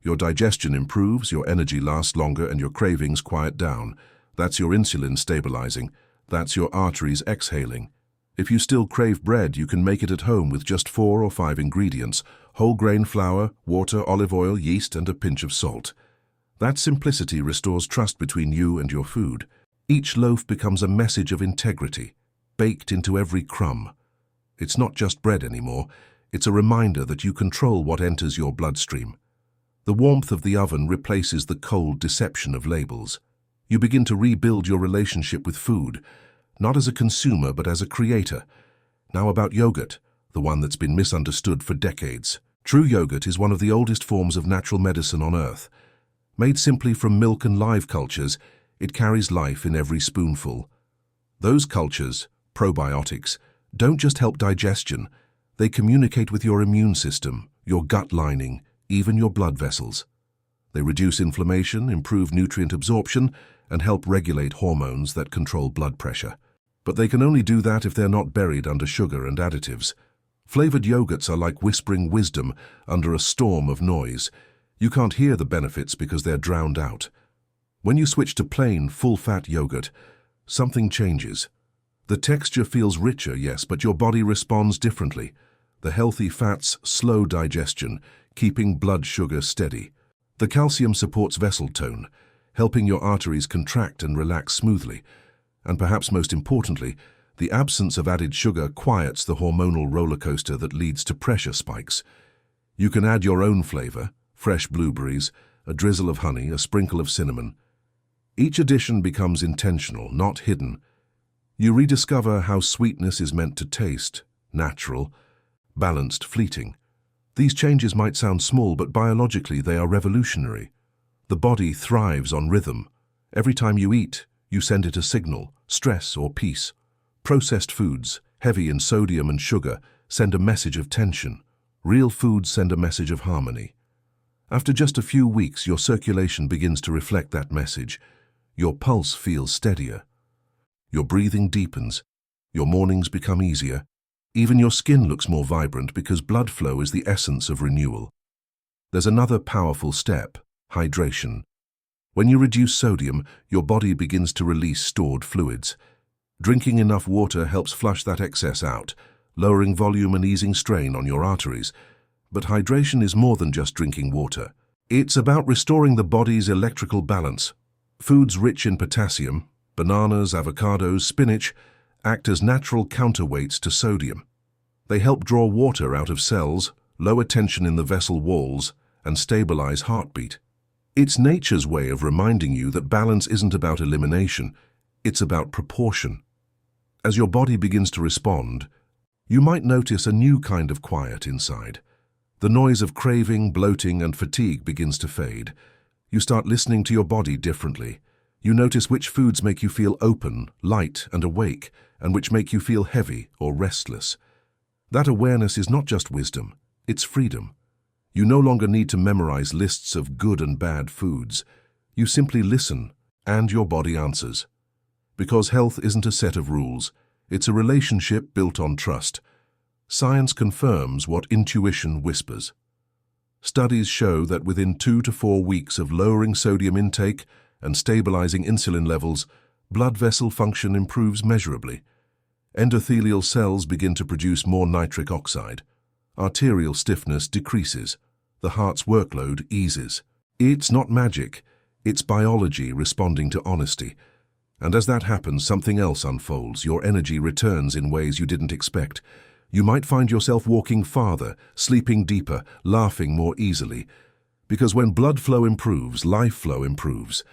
Your digestion improves, your energy lasts longer, and your cravings quiet down. That's your insulin stabilizing. That's your arteries exhaling. If you still crave bread, you can make it at home with just 4 or 5 ingredients: whole grain flour, water, olive oil, yeast, and a pinch of salt. That simplicity restores trust between you and your food. Each loaf becomes a message of integrity, baked into every crumb. It's not just bread anymore. It's a reminder that you control what enters your bloodstream. The warmth of the oven replaces the cold deception of labels. You begin to rebuild your relationship with food, not as a consumer but as a creator. Now about yogurt, the one that's been misunderstood for decades. True yogurt is one of the oldest forms of natural medicine on Earth. Made simply from milk and live cultures, it carries life in every spoonful. Those cultures, probiotics, don't just help digestion. They communicate with your immune system, your gut lining, even your blood vessels. They reduce inflammation, improve nutrient absorption, and help regulate hormones that control blood pressure. But they can only do that if they're not buried under sugar and additives. Flavored yogurts are like whispering wisdom under a storm of noise. You can't hear the benefits because they're drowned out. When you switch to plain, full-fat yogurt, something changes. The texture feels richer, yes, but your body responds differently. The healthy fats slow digestion, keeping blood sugar steady. The calcium supports vessel tone, helping your arteries contract and relax smoothly. And perhaps most importantly, the absence of added sugar quiets the hormonal roller coaster that leads to pressure spikes. You can add your own flavor, fresh blueberries, a drizzle of honey, a sprinkle of cinnamon. Each addition becomes intentional, not hidden. You rediscover how sweetness is meant to taste, natural, balanced, fleeting. These changes might sound small, but biologically they are revolutionary. The body thrives on rhythm. Every time you eat, you send it a signal, stress or peace. Processed foods, heavy in sodium and sugar, send a message of tension. Real foods send a message of harmony. After just a few weeks, your circulation begins to reflect that message. Your pulse feels steadier. Your breathing deepens. Your mornings become easier. Even your skin looks more vibrant because blood flow is the essence of renewal. There's another powerful step, hydration. When you reduce sodium, your body begins to release stored fluids. Drinking enough water helps flush that excess out, lowering volume and easing strain on your arteries. But hydration is more than just drinking water. It's about restoring the body's electrical balance. Foods rich in potassium, bananas, avocados, spinach, act as natural counterweights to sodium. They help draw water out of cells, lower tension in the vessel walls, and stabilize heartbeat. It's nature's way of reminding you that balance isn't about elimination, it's about proportion. As your body begins to respond, you might notice a new kind of quiet inside. The noise of craving, bloating, and fatigue begins to fade. You start listening to your body differently. You notice which foods make you feel open, light, and awake, and which make you feel heavy or restless. That awareness is not just wisdom, it's freedom. You no longer need to memorize lists of good and bad foods. You simply listen, and your body answers. Because health isn't a set of rules, it's a relationship built on trust. Science confirms what intuition whispers. Studies show that within 2 to 4 weeks of lowering sodium intake and stabilizing insulin levels, blood vessel function improves measurably. Endothelial cells begin to produce more nitric oxide. Arterial stiffness decreases. The heart's workload eases. It's not magic, it's biology responding to honesty. And as that happens, something else unfolds. Your energy returns in ways you didn't expect. You might find yourself walking farther, sleeping deeper, laughing more easily. Because when blood flow improves, life flow improves.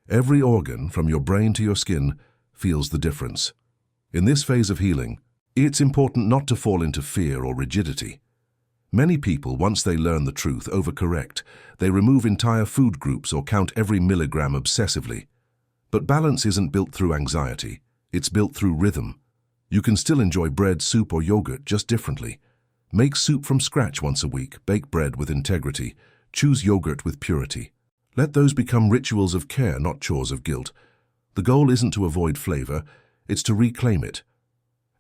Every organ, from your brain to your skin, feels the difference. In this phase of healing, it's important not to fall into fear or rigidity. Many people, once they learn the truth, overcorrect. They remove entire food groups or count every milligram obsessively. But balance isn't built through anxiety. It's built through rhythm. You can still enjoy bread, soup, or yogurt, just differently. Make soup from scratch once a week, bake bread with integrity, choose yogurt with purity. Let those become rituals of care, not chores of guilt. The goal isn't to avoid flavor, it's to reclaim it.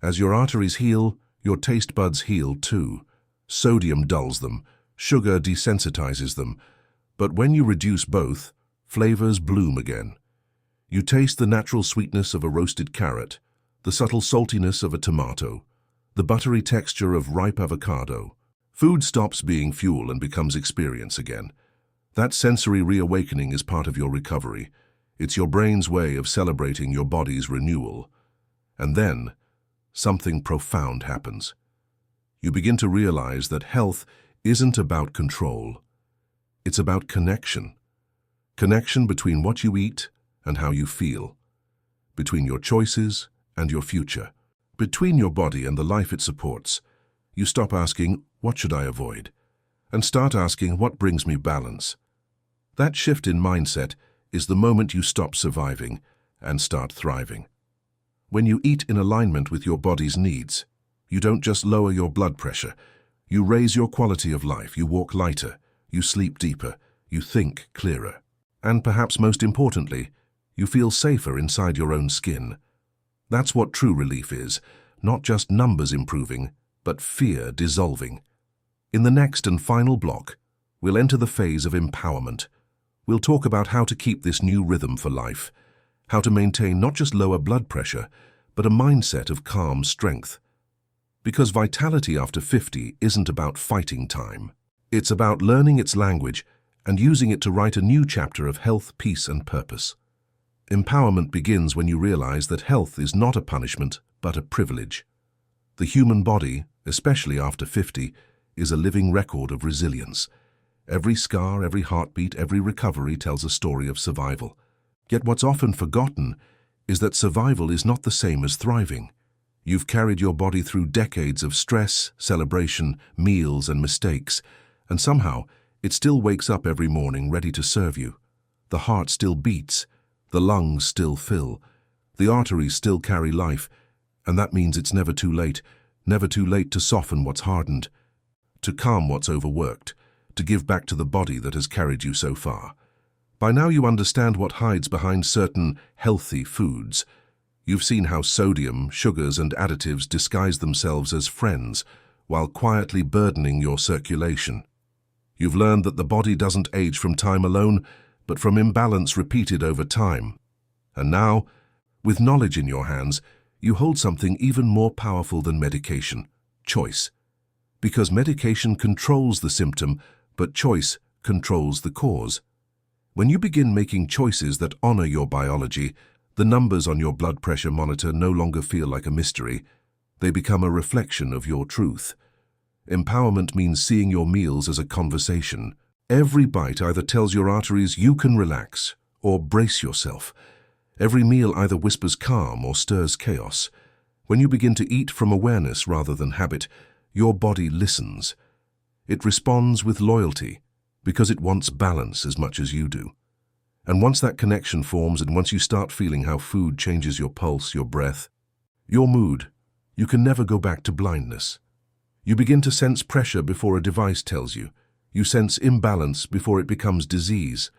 As your arteries heal, your taste buds heal too. Sodium dulls them, sugar desensitizes them. But when you reduce both, flavors bloom again. You taste the natural sweetness of a roasted carrot, the subtle saltiness of a tomato, the buttery texture of ripe avocado. Food stops being fuel and becomes experience again. That sensory reawakening is part of your recovery. It's your brain's way of celebrating your body's renewal. And then, something profound happens. You begin to realize that health isn't about control. It's about connection. Connection between what you eat and how you feel. Between your choices and your future. Between your body and the life it supports. You stop asking, what should I avoid? And start asking, what brings me balance? That shift in mindset is the moment you stop surviving and start thriving. When you eat in alignment with your body's needs, you don't just lower your blood pressure, you raise your quality of life, you walk lighter, you sleep deeper, you think clearer. And perhaps most importantly, you feel safer inside your own skin. That's what true relief is, not just numbers improving, but fear dissolving. In the next and final block, we'll enter the phase of empowerment. We'll talk about how to keep this new rhythm for life, how to maintain not just lower blood pressure, but a mindset of calm strength. Because vitality after 50 isn't about fighting time. It's about learning its language and using it to write a new chapter of health, peace, and purpose. Empowerment begins when you realize that health is not a punishment, but a privilege. The human body, especially after 50, is a living record of resilience. Every scar, every heartbeat, every recovery tells a story of survival. Yet what's often forgotten is that survival is not the same as thriving. You've carried your body through decades of stress, celebration, meals, and mistakes, and somehow it still wakes up every morning ready to serve you. The heart still beats, the lungs still fill, the arteries still carry life, and that means it's never too late to soften what's hardened, to calm what's overworked, to give back to the body that has carried you so far. By now you understand what hides behind certain healthy foods. You've seen how sodium, sugars, and additives disguise themselves as friends while quietly burdening your circulation. You've learned that the body doesn't age from time alone, but from imbalance repeated over time. And now, with knowledge in your hands, you hold something even more powerful than medication: choice. Because medication controls the symptom, but choice controls the cause. When you begin making choices that honor your biology, the numbers on your blood pressure monitor no longer feel like a mystery. They become a reflection of your truth. Empowerment means seeing your meals as a conversation. Every bite either tells your arteries you can relax or brace yourself. Every meal either whispers calm or stirs chaos. When you begin to eat from awareness rather than habit, your body listens. It responds with loyalty because it wants balance as much as you do. And once that connection forms, and once you start feeling how food changes your pulse, your breath, your mood, you can never go back to blindness. You begin to sense pressure before a device tells you. You sense imbalance before it becomes disease.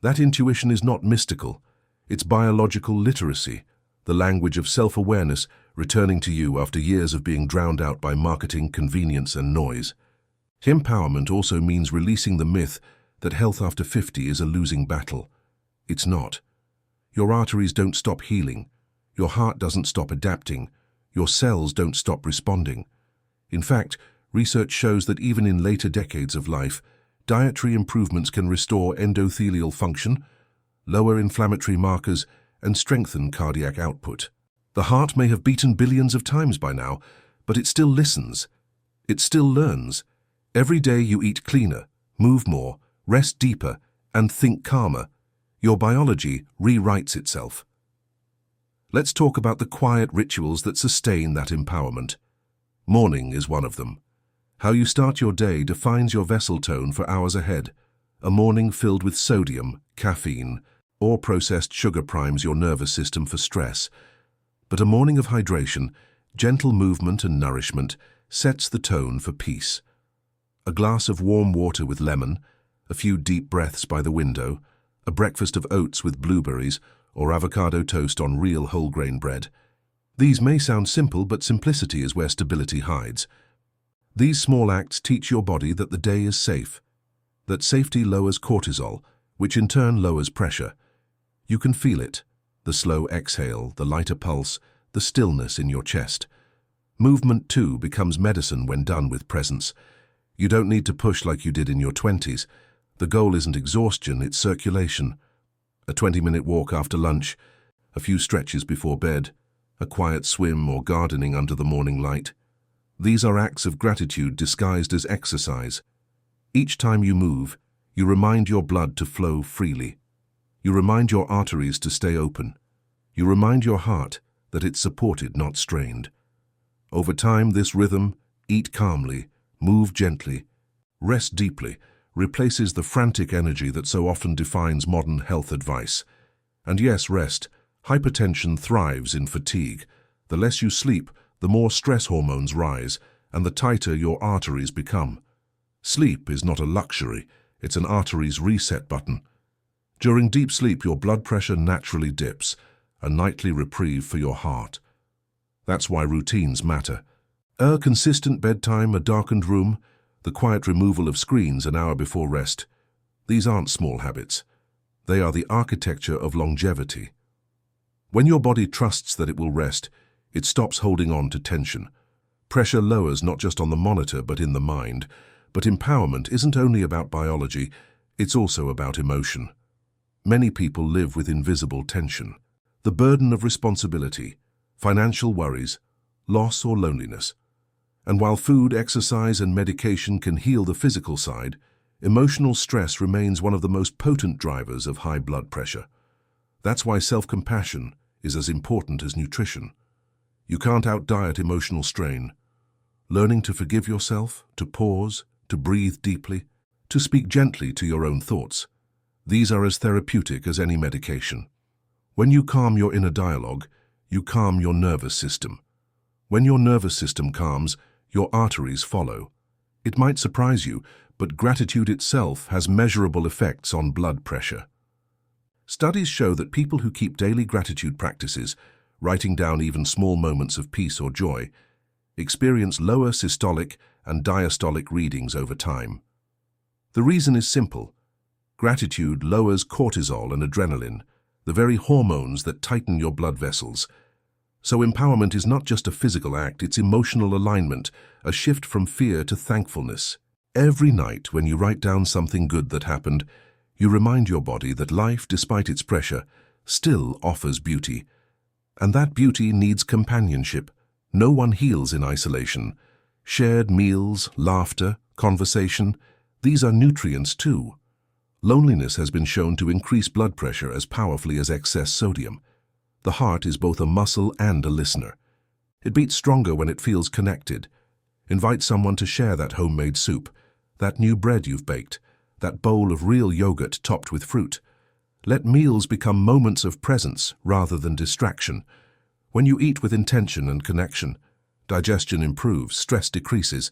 That intuition is not mystical. It's biological literacy, the language of self-awareness returning to you after years of being drowned out by marketing, convenience, and noise. Empowerment also means releasing the myth that health after 50 is a losing battle. It's not. Your arteries don't stop healing. Your heart doesn't stop adapting. Your cells don't stop responding. In fact, research shows that even in later decades of life, dietary improvements can restore endothelial function, lower inflammatory markers, and strengthen cardiac output. The heart may have beaten billions of times by now, but it still listens. It still learns. Every day you eat cleaner, move more, rest deeper, and think calmer. Your biology rewrites itself. Let's talk about the quiet rituals that sustain that empowerment. Morning is one of them. How you start your day defines your vessel tone for hours ahead. A morning filled with sodium, caffeine, or processed sugar primes your nervous system for stress. But a morning of hydration, gentle movement and nourishment sets the tone for peace. A glass of warm water with lemon, a few deep breaths by the window, a breakfast of oats with blueberries, or avocado toast on real whole grain bread. These may sound simple, but simplicity is where stability hides. These small acts teach your body that the day is safe, that safety lowers cortisol, which in turn lowers pressure. You can feel it, the slow exhale, the lighter pulse, the stillness in your chest. Movement, too, becomes medicine when done with presence. You don't need to push like you did in your 20s. The goal isn't exhaustion, it's circulation. A 20-minute walk after lunch, a few stretches before bed, a quiet swim or gardening under the morning light. These are acts of gratitude disguised as exercise. Each time you move, you remind your blood to flow freely. You remind your arteries to stay open. You remind your heart that it's supported, not strained. Over time, this rhythm, eat calmly, move gently, rest deeply, replaces the frantic energy that so often defines modern health advice. And yes, rest. Hypertension thrives in fatigue. The less you sleep, the more stress hormones rise, and the tighter your arteries become. Sleep is not a luxury, It's an artery's reset button. During deep sleep, your blood pressure naturally dips, a nightly reprieve for your heart. That's why routines matter. A consistent bedtime, a darkened room, the quiet removal of screens an hour before rest. These aren't small habits. They are the architecture of longevity. When your body trusts that it will rest, it stops holding on to tension. Pressure lowers not just on the monitor but in the mind. But empowerment isn't only about biology, it's also about emotion. Many people live with invisible tension. The burden of responsibility, financial worries, loss or loneliness. And while food, exercise and medication can heal the physical side, emotional stress remains one of the most potent drivers of high blood pressure. That's why self-compassion is as important as nutrition. You can't out-diet emotional strain. Learning to forgive yourself, to pause, to breathe deeply, to speak gently to your own thoughts. These are as therapeutic as any medication. When you calm your inner dialogue, you calm your nervous system. When your nervous system calms, your arteries follow. It might surprise you, but gratitude itself has measurable effects on blood pressure. Studies show that people who keep daily gratitude practices, writing down even small moments of peace or joy, experience lower systolic and diastolic readings over time. The reason is simple. Gratitude lowers cortisol and adrenaline, the very hormones that tighten your blood vessels. So empowerment is not just a physical act, it's emotional alignment, a shift from fear to thankfulness. Every night when you write down something good that happened, you remind your body that life, despite its pressure, still offers beauty. And that beauty needs companionship. No one heals in isolation. Shared meals, laughter, conversation, these are nutrients too. Loneliness has been shown to increase blood pressure as powerfully as excess sodium. The heart is both a muscle and a listener. It beats stronger when it feels connected. Invite someone to share that homemade soup, that new bread you've baked, that bowl of real yogurt topped with fruit. Let meals become moments of presence rather than distraction. When you eat with intention and connection, digestion improves, stress decreases,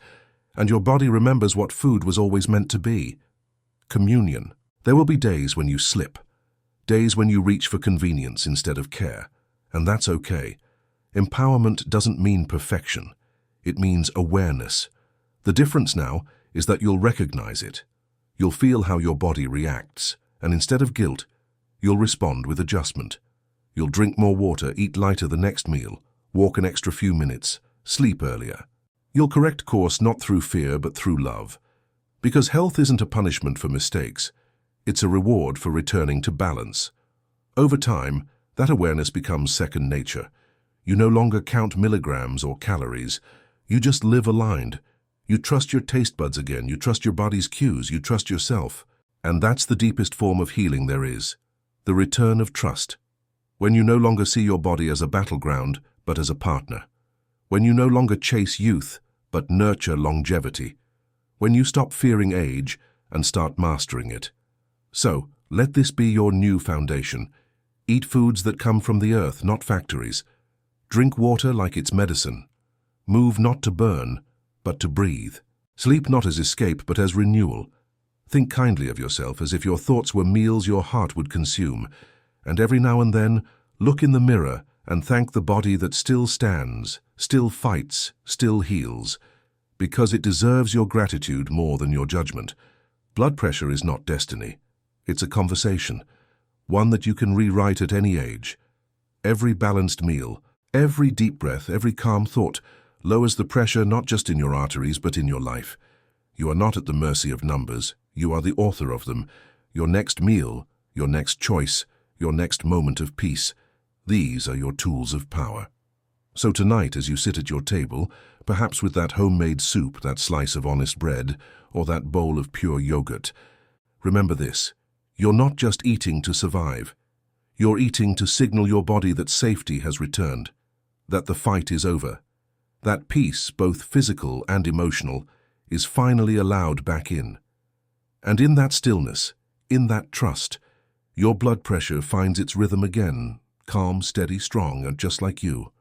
and your body remembers what food was always meant to be. Communion. There will be days when you slip, days when you reach for convenience instead of care, and that's okay. Empowerment doesn't mean perfection. It means awareness. The difference now is that you'll recognize it. You'll feel how your body reacts, and instead of guilt, you'll respond with adjustment. You'll drink more water, eat lighter the next meal, walk an extra few minutes, sleep earlier. You'll correct course not through fear but through love. Because health isn't a punishment for mistakes. It's a reward for returning to balance. Over time, that awareness becomes second nature. You no longer count milligrams or calories. You just live aligned. You trust your taste buds again. You trust your body's cues. You trust yourself. And that's the deepest form of healing there is. The return of trust. When you no longer see your body as a battleground, but as a partner. When you no longer chase youth, but nurture longevity. When you stop fearing age and start mastering it. So, let this be your new foundation. Eat foods that come from the earth, not factories. Drink water like it's medicine. Move not to burn, but to breathe. Sleep not as escape, but as renewal. Think kindly of yourself as if your thoughts were meals your heart would consume. And every now and then, look in the mirror and thank the body that still stands, still fights, still heals. Because it deserves your gratitude more than your judgment. Blood pressure is not destiny. It's a conversation, one that you can rewrite at any age. Every balanced meal, every deep breath, every calm thought lowers the pressure not just in your arteries but in your life. You are not at the mercy of numbers. You are the author of them. Your next meal, your next choice, your next moment of peace. These are your tools of power. So tonight, as you sit at your table, perhaps with that homemade soup, that slice of honest bread, or that bowl of pure yogurt, remember this. You're not just eating to survive. You're eating to signal your body that safety has returned, that the fight is over, that peace, both physical and emotional, is finally allowed back in. And in that stillness, in that trust, your blood pressure finds its rhythm again, calm, steady, strong, and just like you.